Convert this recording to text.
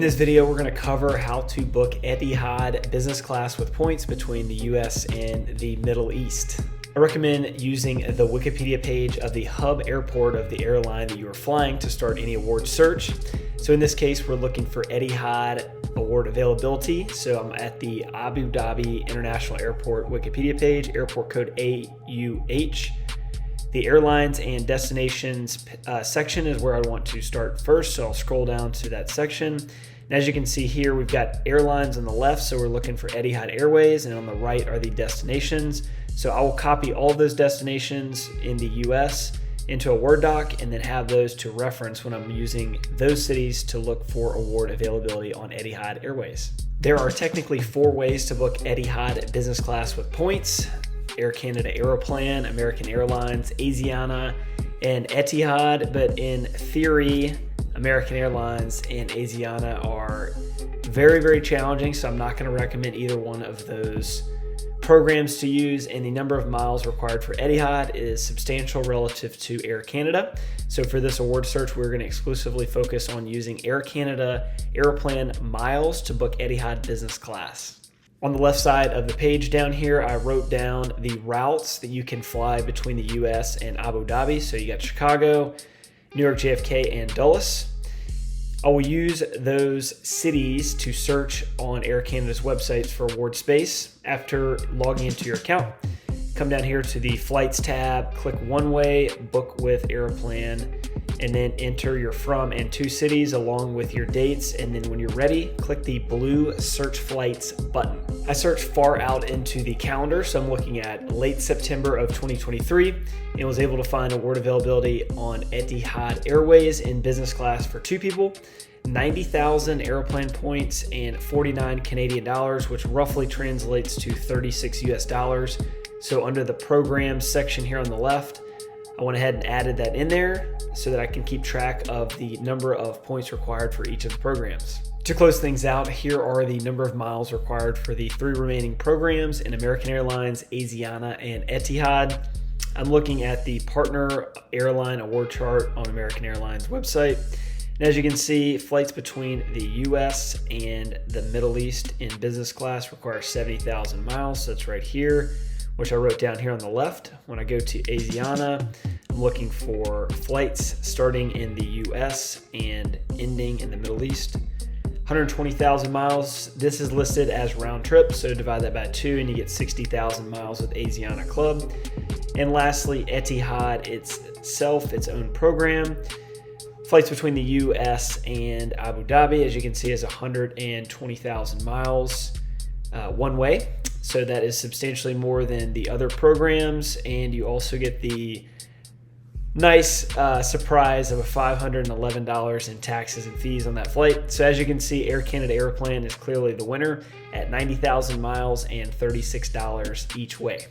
In this video, we're going to cover how to book Etihad business class with points between the US and the Middle East. I recommend using the Wikipedia page of the hub airport of the airline that you are flying to start any award search. So in this case, we're looking for Etihad award availability. So I'm at the Abu Dhabi International Airport Wikipedia page, airport code AUH. The airlines and destinations section is where I want to start first, so I'll scroll down to that section. And as you can see here, we've got airlines on the left, so we're looking for Etihad Airways, and on the right are the destinations. So I will copy all of those destinations in the US into a Word doc and then have those to reference when I'm using those cities to look for award availability on Etihad Airways. There are technically 4 ways to book Etihad business class with points: Air Canada Aeroplan, American Airlines, Asiana, and Etihad. But in theory, American Airlines and Asiana are very, very challenging, so I'm not going to recommend either one of those programs to use, and the number of miles required for Etihad is substantial relative to Air Canada. So for this award search, we're going to exclusively focus on using Air Canada Aeroplan miles to book Etihad business class. On the left side of the page down here, I wrote down the routes that you can fly between the US and Abu Dhabi. So you got Chicago, New York JFK, and Dulles. I will use those cities to search on Air Canada's websites for award space. After logging into your account, come down here to the Flights tab, click One Way, Book with Aeroplan, and then enter your from and to cities along with your dates. And then when you're ready, click the blue Search Flights button. I searched far out into the calendar, so I'm looking at late September of 2023 and was able to find award availability on Etihad Airways in business class for 2 people, 90,000 airplane points and 49 Canadian dollars, which roughly translates to 36 US dollars. So under the programs section here on the left, I went ahead and added that in there so that I can keep track of the number of points required for each of the programs. To close things out, here are the number of miles required for the 3 remaining programs in American Airlines, Asiana, and Etihad. I'm looking at the partner airline award chart on American Airlines website. And as you can see, flights between the US and the Middle East in business class require 70,000 miles. So that's right here, which I wrote down here on the left. When I go to Asiana, I'm looking for flights starting in the US and ending in the Middle East. 120,000 miles. This is listed as round trip, so divide that by 2 and you get 60,000 miles with Asiana Club. And lastly, Etihad itself, its own program. Flights between the US and Abu Dhabi, as you can see, is 120,000 miles one way. So that is substantially more than the other programs, and you also get the nice surprise of a $511 in taxes and fees on that flight. So as you can see, Air Canada Aeroplan is clearly the winner at 90,000 miles and $36 each way.